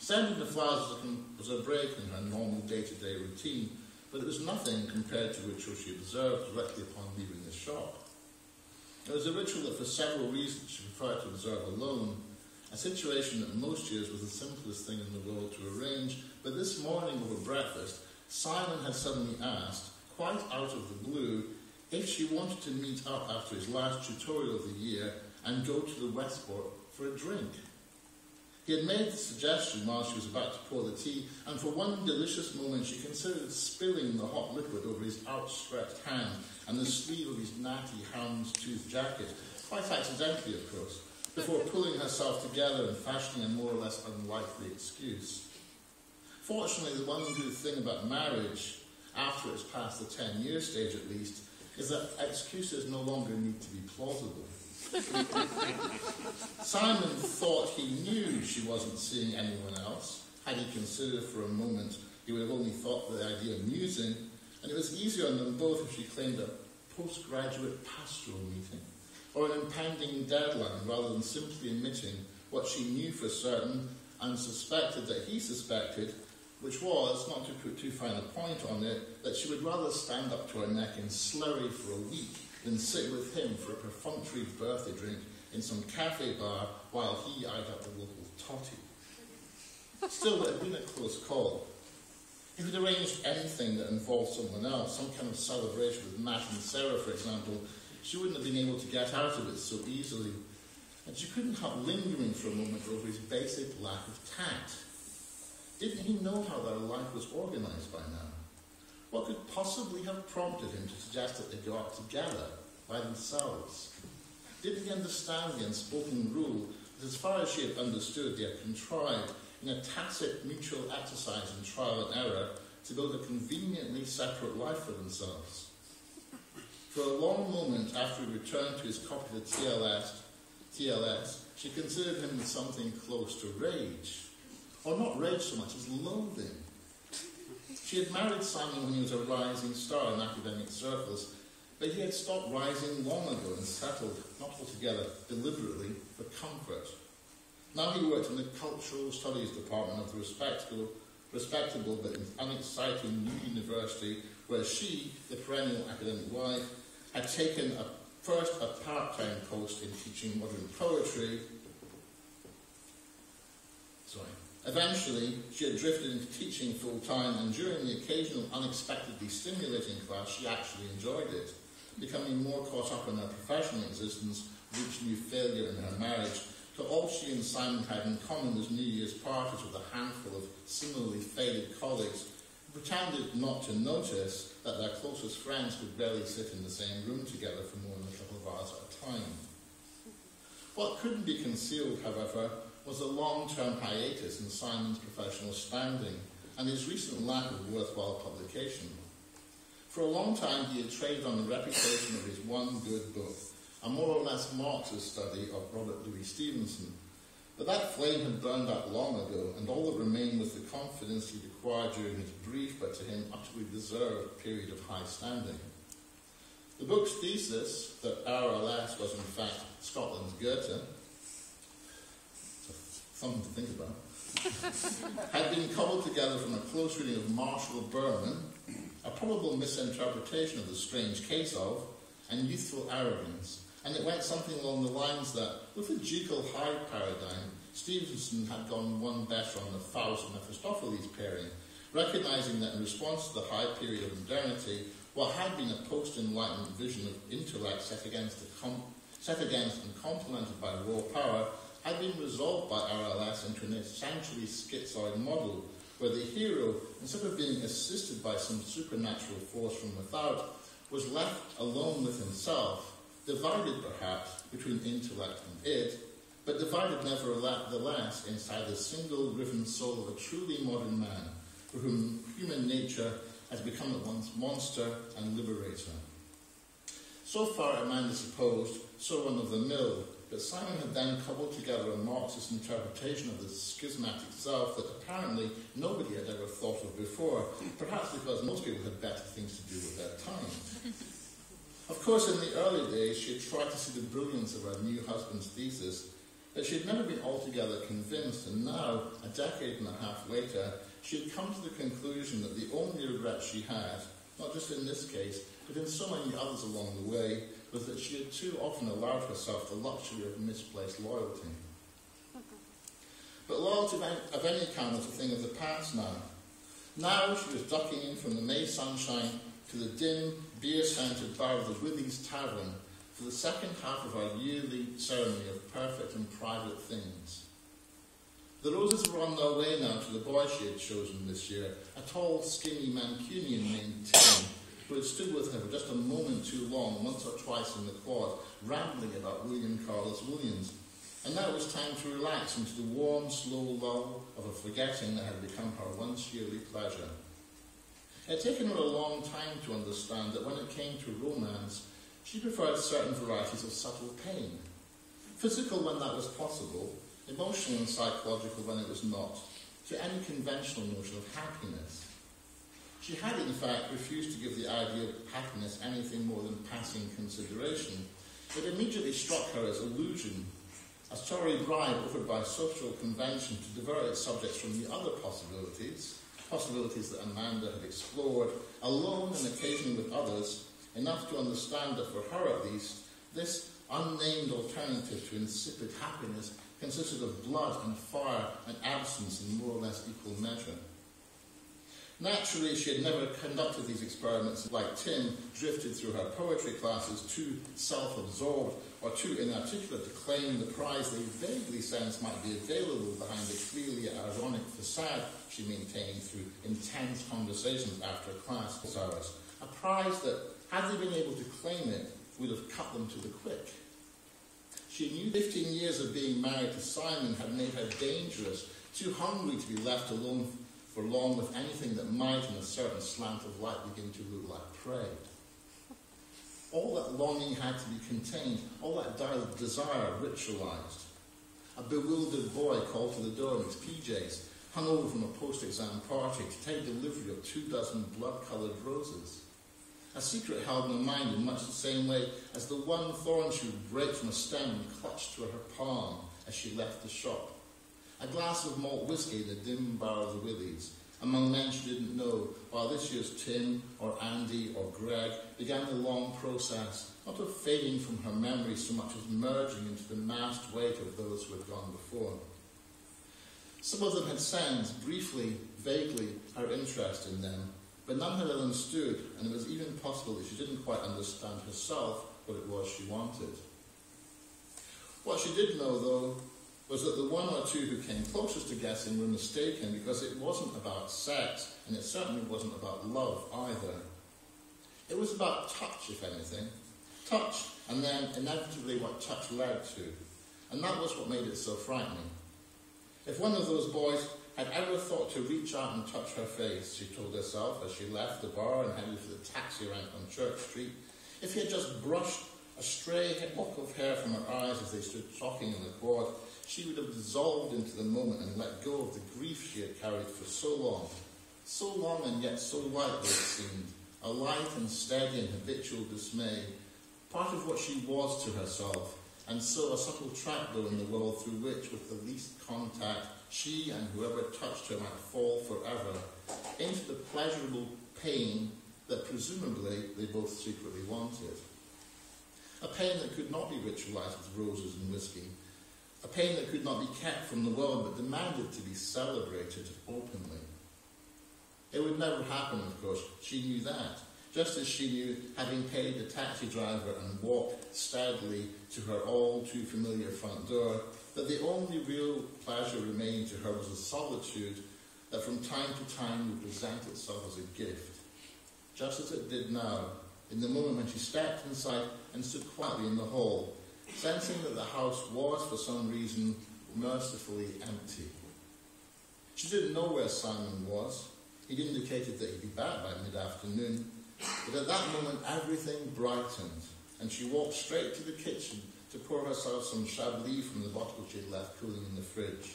Tending the flowers was a break in her normal day-to-day routine, but it was nothing compared to ritual she observed directly upon leaving the shop. It was a ritual that for several reasons she preferred to observe alone, a situation that most years was the simplest thing in the world to arrange, but this morning over breakfast, Simon had suddenly asked, quite out of the blue, if she wanted to meet up after his last tutorial of the year and go to the Westport for a drink. He had made the suggestion while she was about to pour the tea, and for one delicious moment she considered spilling the hot liquid over his outstretched hand and the sleeve of his natty houndstooth jacket, quite accidentally of course, before pulling herself together and fashioning a more or less unlikely excuse. Fortunately, the one good thing about marriage, after it's past the 10-year stage at least, is that excuses no longer need to be plausible. Simon thought he knew she wasn't seeing anyone else. Had he considered for a moment, he would have only thought the idea amusing, and it was easier on them both if she claimed a postgraduate pastoral meeting, or an impending deadline, rather than simply admitting what she knew for certain and suspected that he suspected, which was, not to put too fine a point on it, that she would rather stand up to her neck in slurry for a week than sit with him for a perfunctory birthday drink in some cafe bar while he eyed up the local totty. Still, it had been a close call. If he'd arranged anything that involved someone else, some kind of celebration with Matt and Sarah, for example, she wouldn't have been able to get out of it so easily. And she couldn't help lingering for a moment over his basic lack of tact. Didn't he know how their life was organised by now? What could possibly have prompted him to suggest that they go out together, by themselves? Didn't he understand the unspoken rule that, as far as she had understood, they had contrived, in a tacit mutual exercise in trial and error, to build a conveniently separate life for themselves? For a long moment after he returned to his copy of the TLS, she considered him with something close to rage. Or not rage so much as loathing. She had married Simon when he was a rising star in academic circles, but he had stopped rising long ago and settled, not altogether deliberately, for comfort. Now he worked in the Cultural Studies department of the respectable but unexciting new university where she, the perennial academic wife, had taken first a part-time post in teaching modern poetry. Eventually, she had drifted into teaching full-time, and during the occasional unexpectedly stimulating class, she actually enjoyed it, becoming more caught up in her professional existence, reached new failure in her marriage, till all she and Simon had in common was New Year's parties with a handful of similarly faded colleagues who pretended not to notice that their closest friends could barely sit in the same room together for more than a couple of hours at a time. What couldn't be concealed, however, was a long-term hiatus in Simon's professional standing and his recent lack of worthwhile publication. For a long time he had traded on the reputation of his one good book, a more or less Marxist study of Robert Louis Stevenson, but that flame had burned out long ago, and all that remained was the confidence he acquired during his brief but to him utterly deserved period of high standing. The book's thesis, that RLS was in fact Scotland's Goethe, something to think about, had been cobbled together from a close reading of Marshall Berman, a probable misinterpretation of the strange case of, and youthful arrogance, and it went something along the lines that, with the Jekyll Hyde paradigm, Stevenson had gone one better on the Faust and Mephistopheles pairing, recognizing that in response to the Hyde period of modernity, what had been a post-Enlightenment vision of intellect set against and complemented by raw power, had been resolved by RLS into an essentially schizoid model, where the hero, instead of being assisted by some supernatural force from without, was left alone with himself, divided perhaps between intellect and id, but divided nevertheless inside the single riven soul of a truly modern man, for whom human nature has become at once monster and liberator. So far, Amanda supposed, so run-of-the-mill, but Simon had then cobbled together a Marxist interpretation of the schismatic self that apparently nobody had ever thought of before, perhaps because most people had better things to do with their time. Of course, in the early days, she had tried to see the brilliance of her new husband's thesis, But she had never been altogether convinced, and now, a decade and a half later, she had come to the conclusion that the only regret she had, not just in this case, but in so many others along the way, was that she had too often allowed herself the luxury of misplaced loyalty. But loyalty of any kind was a thing of the past now. Now she was ducking in from the May sunshine to the dim, beer-scented bar of the Withy's Tavern for the second half of our yearly ceremony of perfect and private things. The roses were on their way now to the boy she had chosen this year, a tall, skinny Mancunian named Tim, who had stood with her for just a moment too long, once or twice in the quad, rambling about William Carlos Williams. And now it was time to relax into the warm, slow lull of a forgetting that had become her once-yearly pleasure. It had taken her a long time to understand that when it came to romance, she preferred certain varieties of subtle pain. Physical when that was possible, emotional and psychological when it was not, to any conventional notion of happiness. She had, in fact, refused to give the idea of happiness anything more than passing consideration. It immediately struck her as illusion, a sorry bribe offered by social convention to divert its subjects from the other possibilities that Amanda had explored, alone and occasionally with others, enough to understand that for her at least, this unnamed alternative to insipid happiness consisted of blood and fire and absence in more or less equal measure. Naturally, she had never conducted these experiments like Tim, drifted through her poetry classes too self-absorbed or too inarticulate to claim the prize they vaguely sensed might be available behind the clearly ironic facade she maintained through intense conversations after class hours. A prize that, had they been able to claim it, would have cut them to the quick. She knew 15 years of being married to Simon had made her dangerous, too hungry to be left alone for long with anything that might, in a certain slant of light, begin to look like prey. All that longing had to be contained, all that desire ritualized. A bewildered boy called to the door in his PJs, hung over from a post-exam party to take delivery of 24 blood-coloured roses. A secret held in her mind in much the same way as the one thorn she would break from a stem and clutch to her palm as she left the shop. A glass of malt whiskey in the dim bar of the Withy's, among men she didn't know, while this year's Tim or Andy or Greg began the long process, not of fading from her memory so much as merging into the massed weight of those who had gone before. Some of them had sensed, briefly, vaguely, her interest in them, but none had understood, and it was even possible that she didn't quite understand herself what it was she wanted. What she did know, though, was that the one or two who came closest to guessing were mistaken, because it wasn't about sex, and it certainly wasn't about love either. It was about touch, if anything. Touch, and then inevitably what touch led to. And that was what made it so frightening. If one of those boys had ever thought to reach out and touch her face, she told herself as she left the bar and headed for the taxi rank on Church Street, if he had just brushed a stray lock of hair from her eyes as they stood talking in the quad, she would have dissolved into the moment and let go of the grief she had carried for so long and yet so lightly it seemed, a light and steady and habitual dismay, part of what she was to herself, and so a subtle trapdoor in the world through which, with the least contact, she and whoever touched her might fall forever into the pleasurable pain that presumably they both secretly wanted. A pain that could not be ritualized with roses and whiskey, a pain that could not be kept from the world but demanded to be celebrated openly. It would never happen, of course, she knew that, just as she knew, having paid the taxi driver and walked steadily to her all-too-familiar front door, that the only real pleasure remaining to her was a solitude that from time to time would present itself as a gift, just as it did now, in the moment when she stepped inside and stood quietly in the hall, sensing that the house was, for some reason, mercifully empty. She didn't know where Simon was. He'd indicated that he'd be back by mid-afternoon, but at that moment everything brightened, and she walked straight to the kitchen to pour herself some Chablis from the bottle she had left cooling in the fridge.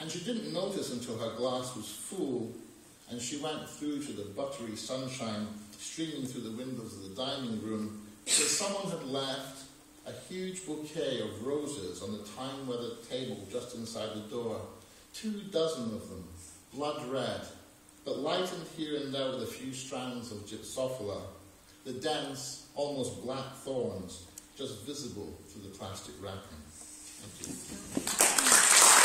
And she didn't notice until her glass was full, and she went through to the buttery sunshine streaming through the windows of the dining room, that someone had left a huge bouquet of roses on the time-weathered table just inside the door, 24 of them, blood red, but lightened here and there with a few strands of gypsophila, the dense, almost black thorns just visible through the plastic wrapping. Thank you.